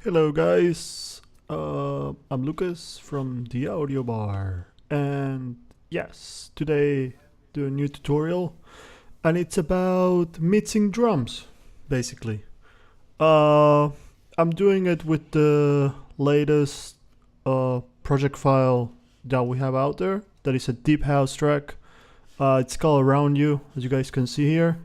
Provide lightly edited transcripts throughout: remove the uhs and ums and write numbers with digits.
Hello guys, I'm Lucas from the Audio Bar, and yes, today do a new tutorial, and it's about mixing drums, basically. Uh, I'm doing it with the latest project file that we have out there. That is a deep house track. It's called Around You, as you guys can see here.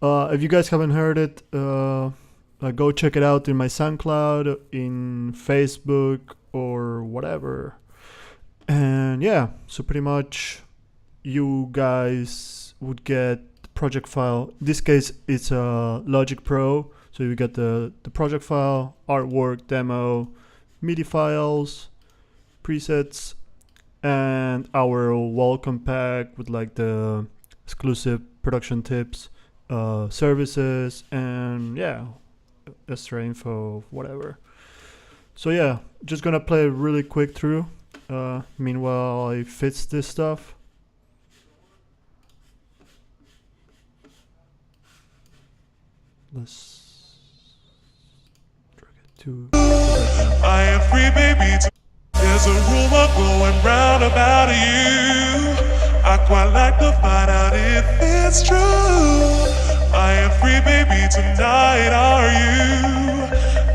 If you guys haven't heard it, go check it out in my SoundCloud, in Facebook, or whatever. And yeah, so pretty much you guys would get the project file. In this case, it's a Logic Pro. So you get the project file, artwork, demo, MIDI files, presets, and our welcome pack with like the exclusive production tips, services, and yeah, extra info, whatever. So yeah, just gonna play really quick through. Meanwhile, I fix this stuff. Let's drag it to. I am free, baby. There's a rumor going round about you. I quite like to find out if it's true. I am free, baby. Tonight, are you?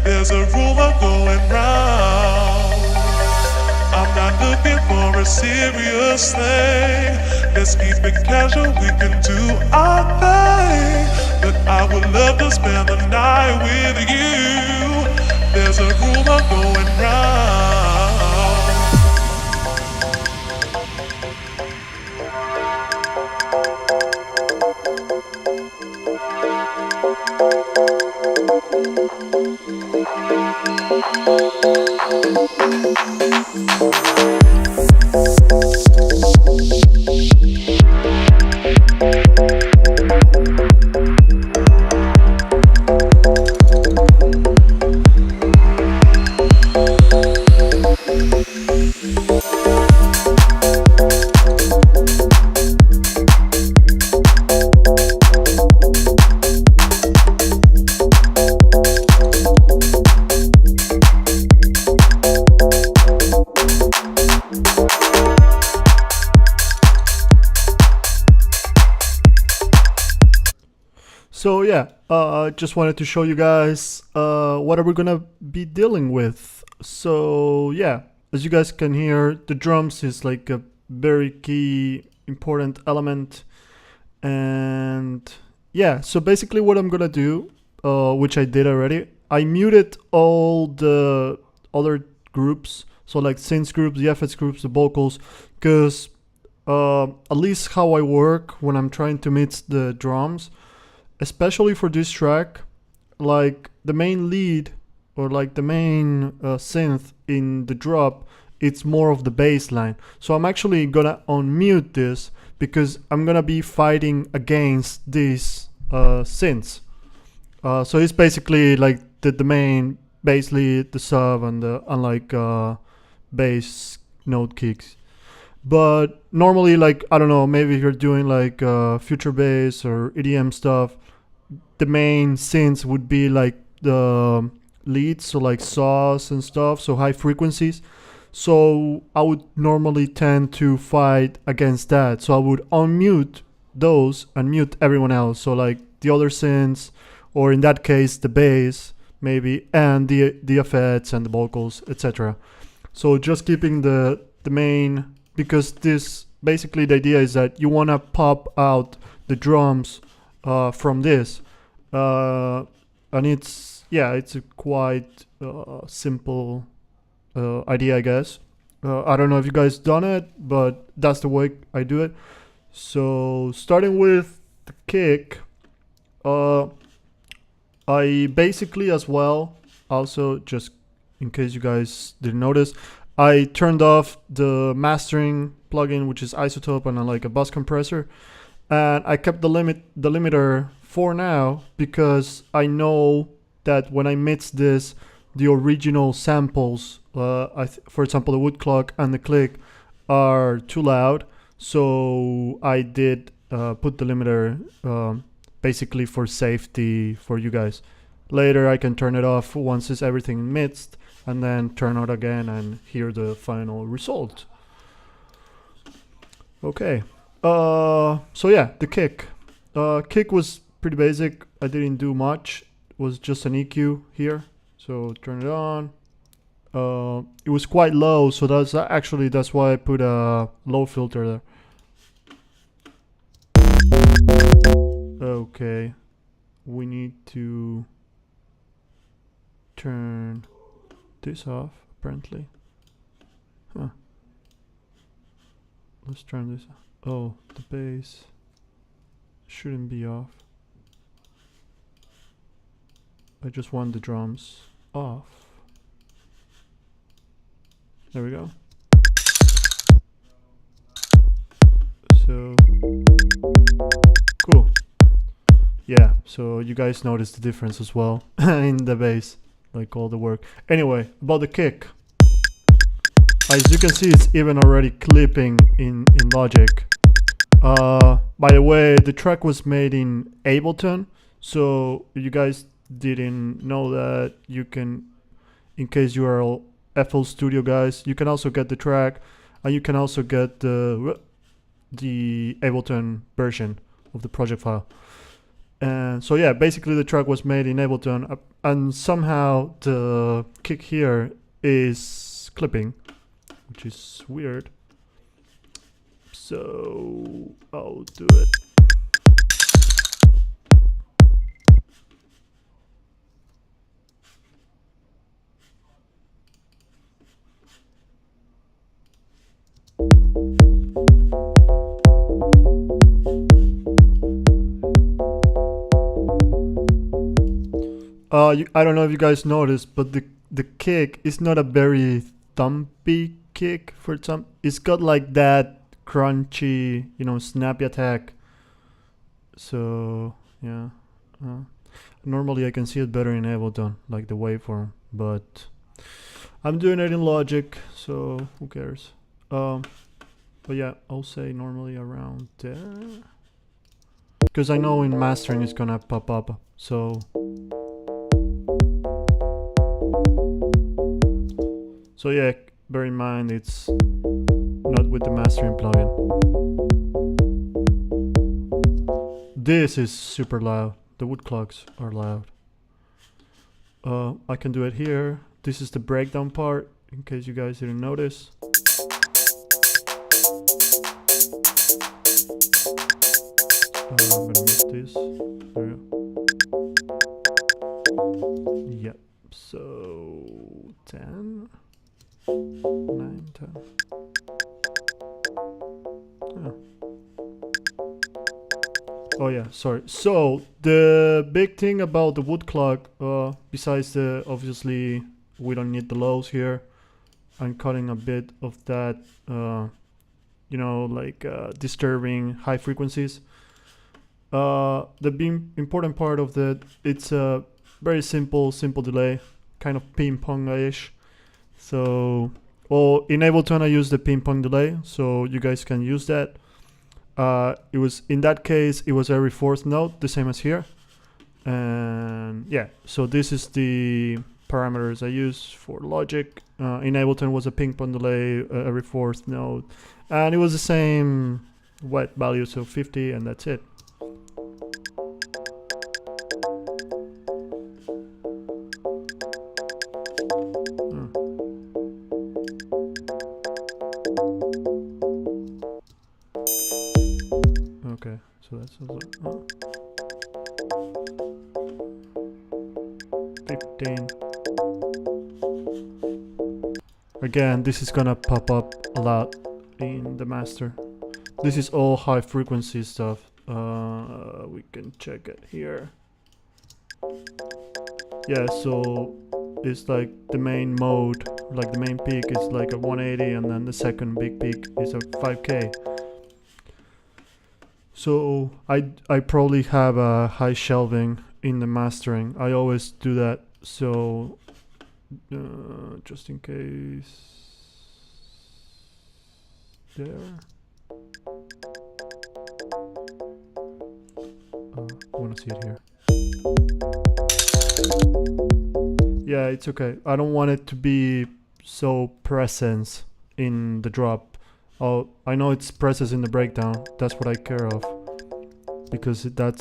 There's a rumor going round. I'm not looking for a serious thing. Let's keep it casual, we can do our thing. But I would love to spend the night with you. There's a rumor going round. So yeah, just wanted to show you guys what are we gonna be dealing with. So yeah, as you guys can hear, the drums is like a very key important element. And yeah, so basically what I'm gonna do, which I did already, I muted all the other groups, so like synths groups, the effects groups, the vocals, because at least how I work when I'm trying to mix the drums, especially for this track, like the main lead or like the main synth in the drop, it's more of the bass line. So I'm actually gonna unmute this because I'm gonna be fighting against these synths. So it's basically like the main bass lead, the sub, and the unlike bass note kicks. But normally, like, I don't know, maybe if you're doing like future bass or EDM stuff, the main synths would be like the leads, so like saws and stuff, so high frequencies. So I would normally tend to fight against that. So I would unmute those and mute everyone else. So like the other synths, or in that case the bass maybe, and the effects and the vocals, etc. So just keeping the main, because this basically the idea is that you want to pop out the drums from this, and it's a quite simple idea, I guess. I don't know if you guys done it, but that's the way I do it. So starting with the kick, I basically as well, also just in case you guys didn't notice, I turned off the mastering plugin, which is Isotope, and like a bus compressor, and I kept the limiter for now because I know that when I mix this, the original samples, for example, the wood clock and the click, are too loud. So I did put the limiter basically for safety for you guys. Later I can turn it off once it's everything mixed, and then turn it again and hear the final result. Okay. So yeah, the kick. Kick was pretty basic. I didn't do much. It was just an EQ here. So turn it on. It was quite low, so that's why I put a low filter there. Okay, we need to turn this off apparently. Huh. Let's turn this off. Oh, the bass shouldn't be off. I just want the drums off. There we go. So cool. Yeah, so you guys noticed the difference as well in the bass, like all the work. Anyway, about the kick. As you can see, it's even already clipping in Logic. By the way, the track was made in Ableton, so you guys didn't know that, you can, in case you are all FL Studio guys, you can also get the track, and you can also get the Ableton version of the project file. And so yeah, basically the track was made in Ableton, and somehow the kick here is clipping, which is weird. So I'll do it. I don't know if you guys noticed, but the kick is not a very thumpy kick for some. It's got like that crunchy, snappy attack. So yeah, normally I can see it better in Ableton, like the waveform, but I'm doing it in Logic, so who cares? But yeah, I'll say normally around there, because I know in mastering it's gonna pop up. So yeah, bear in mind it's not with the mastering plugin. This is super loud. The wood clogs are loud. I can do it here. This is the breakdown part, in case you guys didn't notice. I'm gonna miss this. There we go. Yep. So 10. 9, 10. Oh yeah, sorry. So the big thing about the wood clog, besides the, obviously we don't need the lows here, I'm cutting a bit of that, disturbing high frequencies. The important part of that, it's a very simple delay, kind of ping pong-ish. So, in Ableton I use the ping pong delay, so you guys can use that. It was, in that case, it was every fourth note, the same as here. And yeah, so this is the parameters I use for Logic. In Ableton was a ping pong delay every fourth note, and it was the same wet value, so 50, and that's it. Okay, so that's 15. Again, this is gonna pop up a lot in the master. This is all high frequency stuff. We can check it here. Yeah, so it's like the main mode, like the main peak is like a 180, and then the second big peak is a 5K. So I probably have a high shelving in the mastering. I always do that, so just in case. There. I want to see it here. Yeah, it's okay. I don't want it to be so present in the drop. Oh, I know it's present in the breakdown. That's what I care of, because that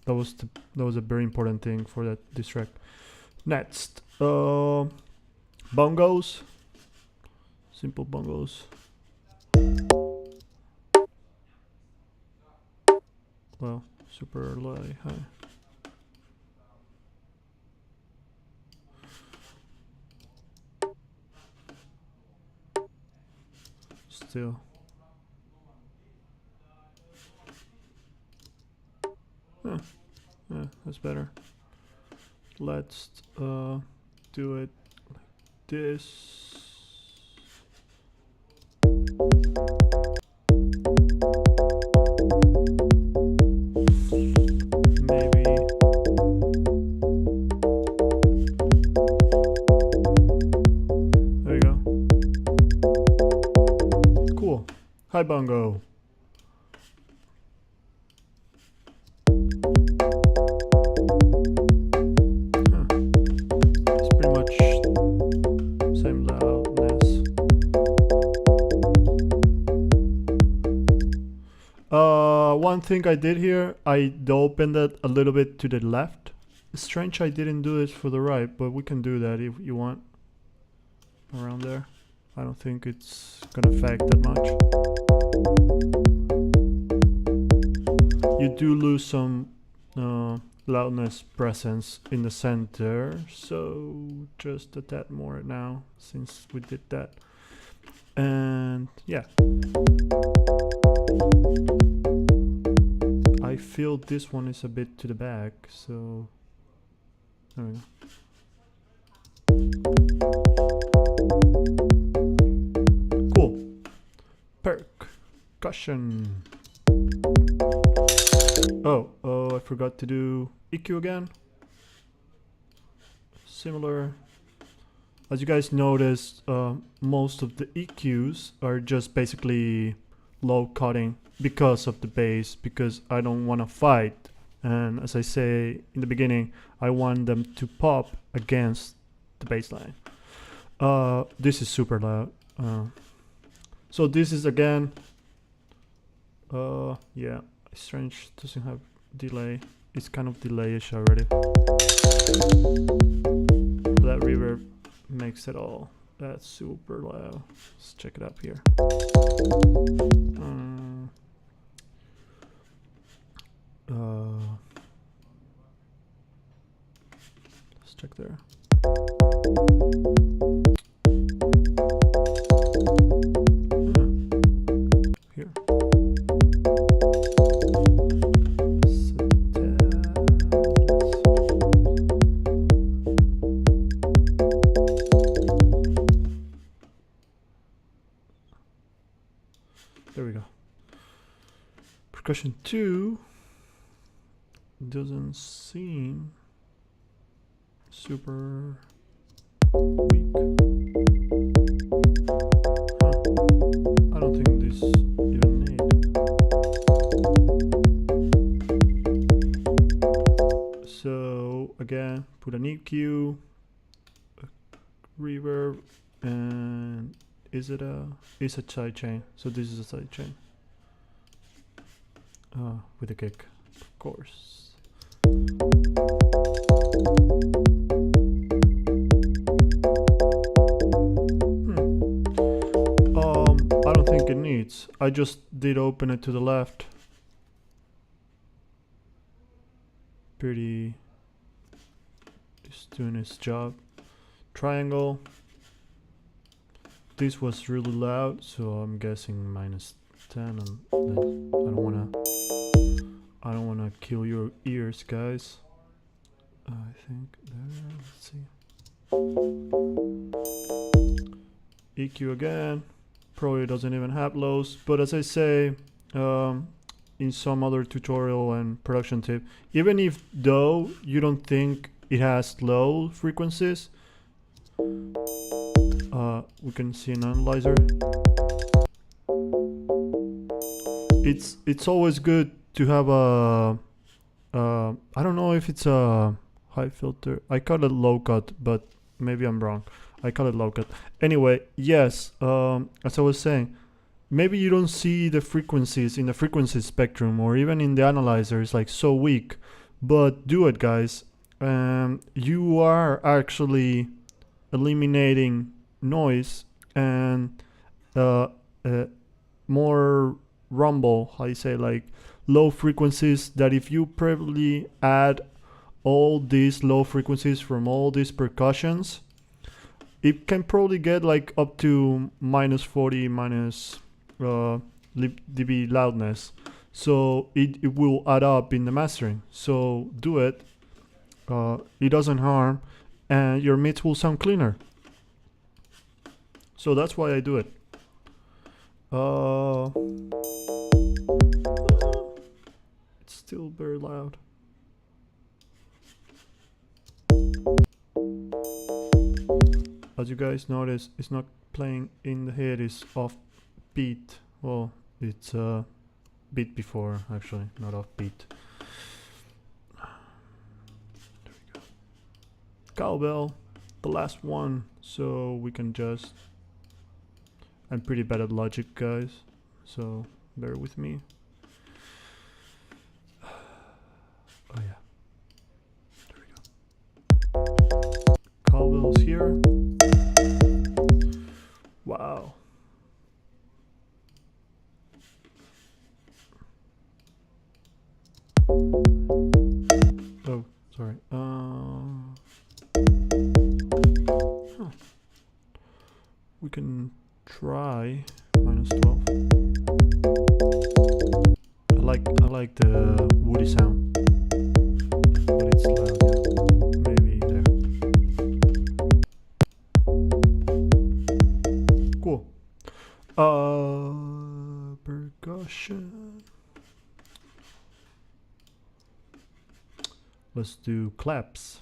was a very important thing for this track. Next, bongos, simple bongos. Well, super low, high. Still. Yeah, that's better. Let's do it like this. Maybe. There you go. Cool. Hi, bongo. It's pretty much same loudness. One thing I did here, I opened it a little bit to the left. It's strange I didn't do this for the right, but we can do that if you want. Around there. I don't think it's gonna affect that much. You do lose some loudness presence in the center, so just a tad more now since we did that. And yeah, I feel this one is a bit to the back, so there we go. Cool. Percussion. Oh, I forgot to do EQ again. Similar. As you guys noticed, most of the EQs are just basically low cutting because of the bass, because I don't want to fight. And as I say in the beginning, I want them to pop against the bass line. This is super loud. So this is again, yeah, strange, doesn't have delay. It's kind of delay-ish already. That reverb makes it all. That's super loud. Let's check it up here. Let's check there. Here. There we go. Percussion 2 doesn't seem super weak. I don't think this even need. So again, put an EQ, a reverb, and it's a sidechain. So this is a sidechain. With a kick, of course. I don't think it needs. I just did open it to the left. Pretty. It's doing its job. Triangle. This was really loud, so I'm guessing -10, and I don't wanna kill your ears, guys. I think there. Let's see. EQ again. Probably doesn't even have lows, but as I say, in some other tutorial and production tip, even if though you don't think it has low frequencies, we can see an analyzer. It's always good to have a I don't know if it's a high filter. I call it low cut, but maybe I'm wrong. I call it low cut. Anyway, yes, as I was saying, maybe you don't see the frequencies in the frequency spectrum or even in the analyzer. It's like so weak, but do it, guys. You are actually eliminating noise and more rumble, how you say, like low frequencies, that if you probably add all these low frequencies from all these percussions, it can probably get like up to minus 40 minus dB loudness. So it will add up in the mastering. So do it. It doesn't harm, and your mix will sound cleaner. So that's why I do it. It's still very loud. As you guys notice, it's not playing in the head, it's off beat. Well, it's beat before, actually, not off beat. There we go. Cowbell, the last one, so we can just... I'm pretty bad at Logic, guys, so bear with me. Oh yeah. There we go. Cowbell's here. Wow. Oh, sorry. We can try minus 12. I like the woody sound, but it's loud. Yeah. Maybe there. Cool. Percussion. Let's do claps.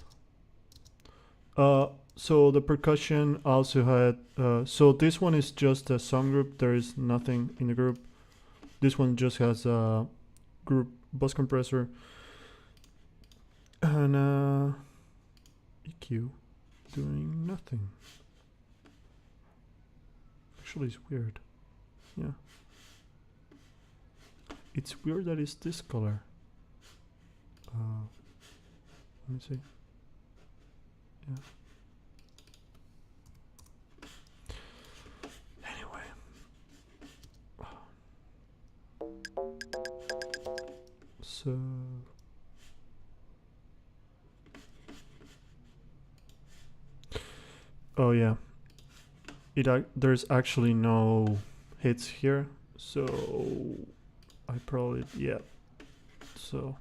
So the percussion also had, so this one is just a song group. There is nothing in the group. This one just has a group bus compressor and EQ doing nothing. Actually, it's weird. Yeah. It's weird that it's this color. Let me see. Yeah. So oh yeah, there's actually no hits here, so I probably, yeah, so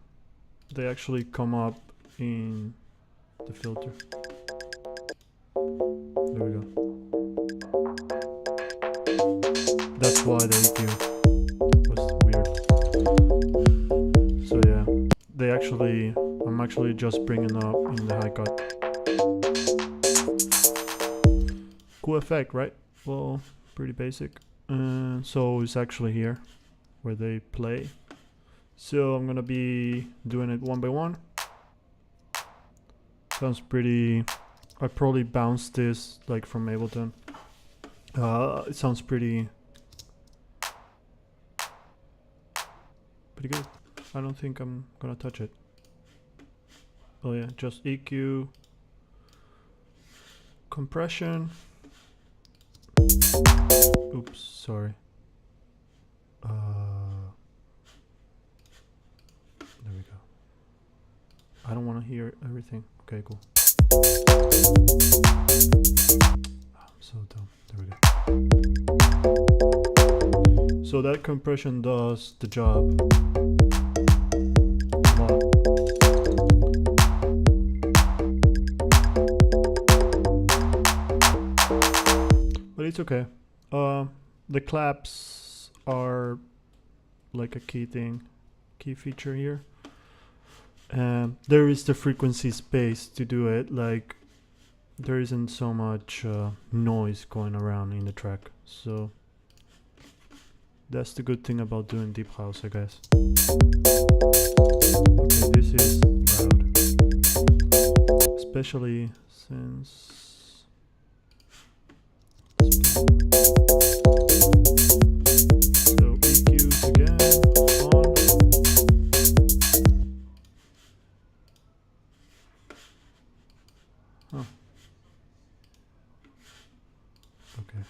they actually come up in the filter. There we go. That's why the EQ was weird. So yeah, they actually, I'm actually just bringing up in the high cut. Cool effect, right? Well, pretty basic. So it's actually here where they play. So I'm gonna be doing it one by one. Sounds pretty. I probably bounced this like from Ableton. It sounds pretty good. I don't think I'm gonna touch it. Oh yeah, just EQ, compression. Oops, sorry. There we go. I don't want to hear everything. Okay, cool. I'm so dumb. There we go. So that compression does the job. A lot. But it's okay. The claps are like a key feature here. There is the frequency space to do it, like there isn't so much noise going around in the track, so that's the good thing about doing deep house, I guess. Okay, this is loud. especially since so EQs again on. Oh. Okay.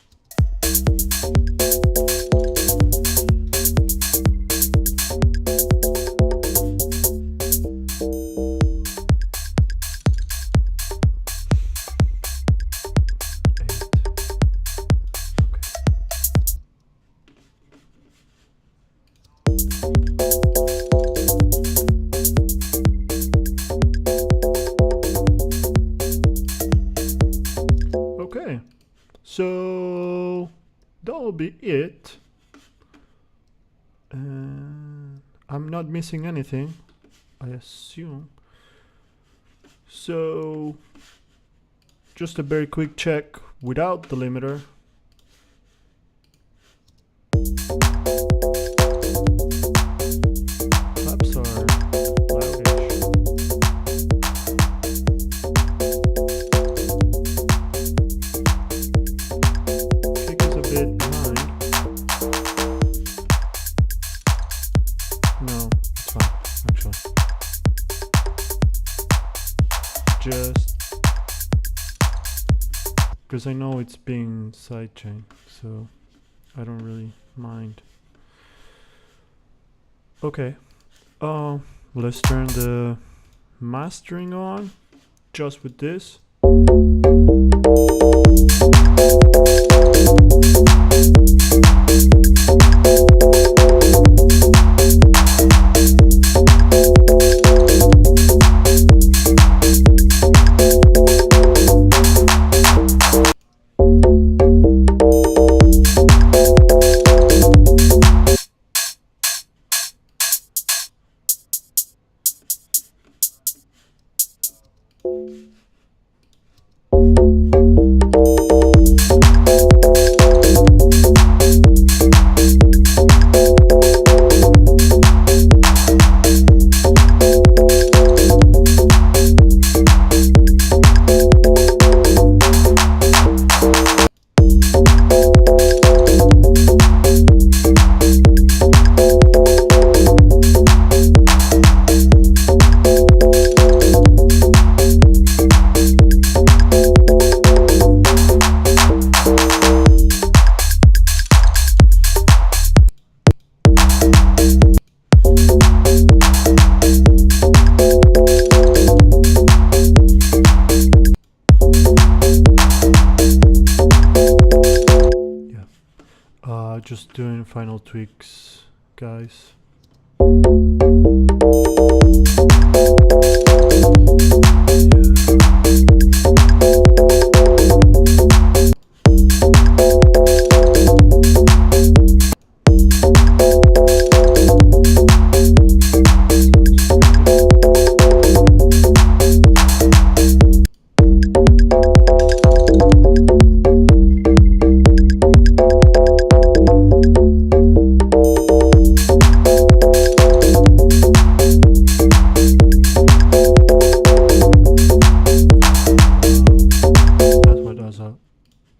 Okay, so that will be it. And I'm not missing anything, I assume. So just a very quick check without the limiter. Claps are loudish. Kick is a bit behind. No, it's fine, actually. Just because I know it's being sidechained, so I don't really mind. Okay, let's turn the mastering on just with this. Just doing final tweaks, guys.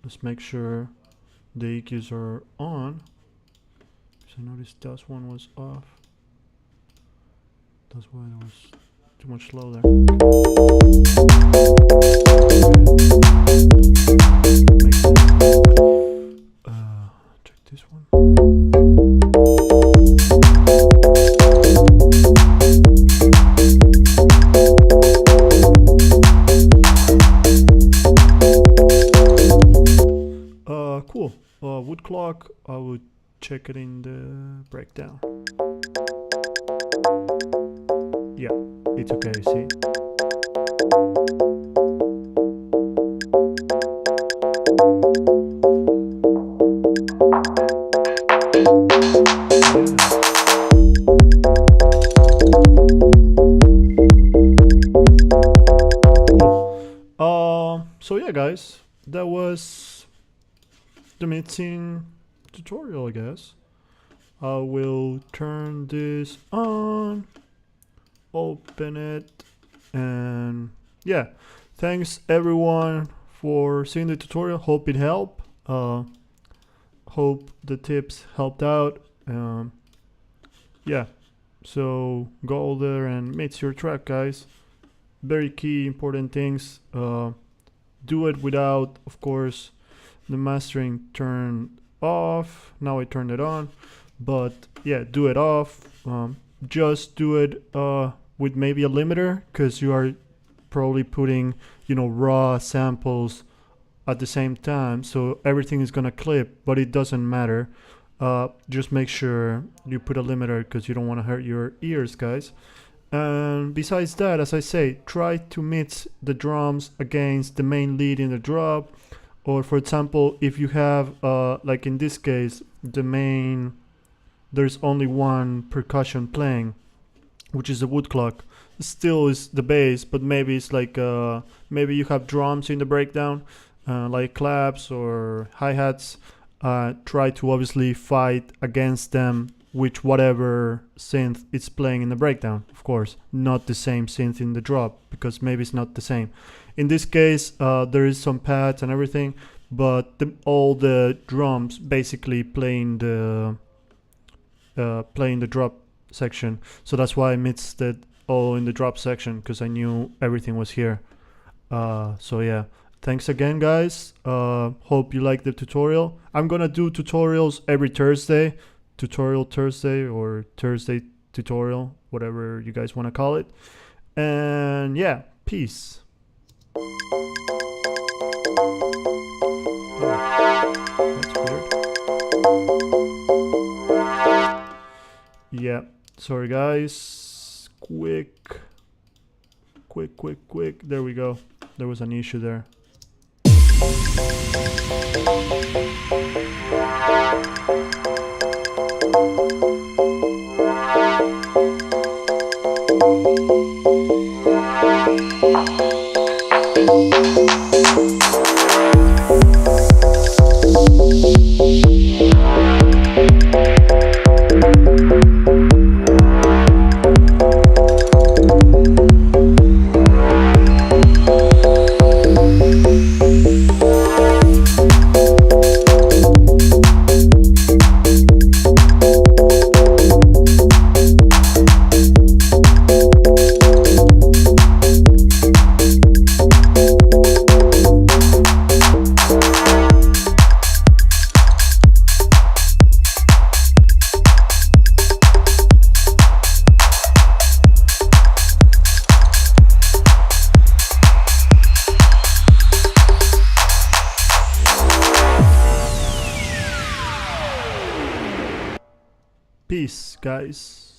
Let's make sure the EQs are on. Because I noticed that one was off. That's why there was too much slow there. Makes sense. Check this one. Cool. Wood clock, I would check it in the breakdown. Yeah, it's okay, see? Cool. So yeah, guys, that was the mixing tutorial, I guess. I will turn this on, open it, and yeah, thanks everyone for seeing the tutorial. Hope it helped. Hope the tips helped out. Yeah, so go there and mix your track, guys. Very key, important things. Do it without, of course, the mastering turned off. Now I turned it on, but yeah, do it off. Just do it with maybe a limiter, because you are probably putting, you know, raw samples at the same time, so everything is gonna clip, but it doesn't matter. Just make sure you put a limiter, because you don't want to hurt your ears, guys. And besides that, as I say, try to mix the drums against the main lead in the drop. Or for example, if you have like in this case, the main, there's only one percussion playing, which is the wood clock. Still is the bass, but maybe it's like maybe you have drums in the breakdown, like claps or hi-hats. Try to obviously fight against them with whatever synth it's playing in the breakdown. Of course, not the same synth in the drop, because maybe it's not the same. In this case, there is some pads and everything, but all the drums basically playing the drop section. So that's why I mixed it all in the drop section, because I knew everything was here. So yeah, thanks again, guys. Hope you liked the tutorial. I'm gonna do tutorials every Thursday, tutorial Thursday or Thursday tutorial, whatever you guys want to call it. And yeah, peace. That's weird. Yeah, sorry guys. Quick. There we go. There was an issue there. Peace, guys.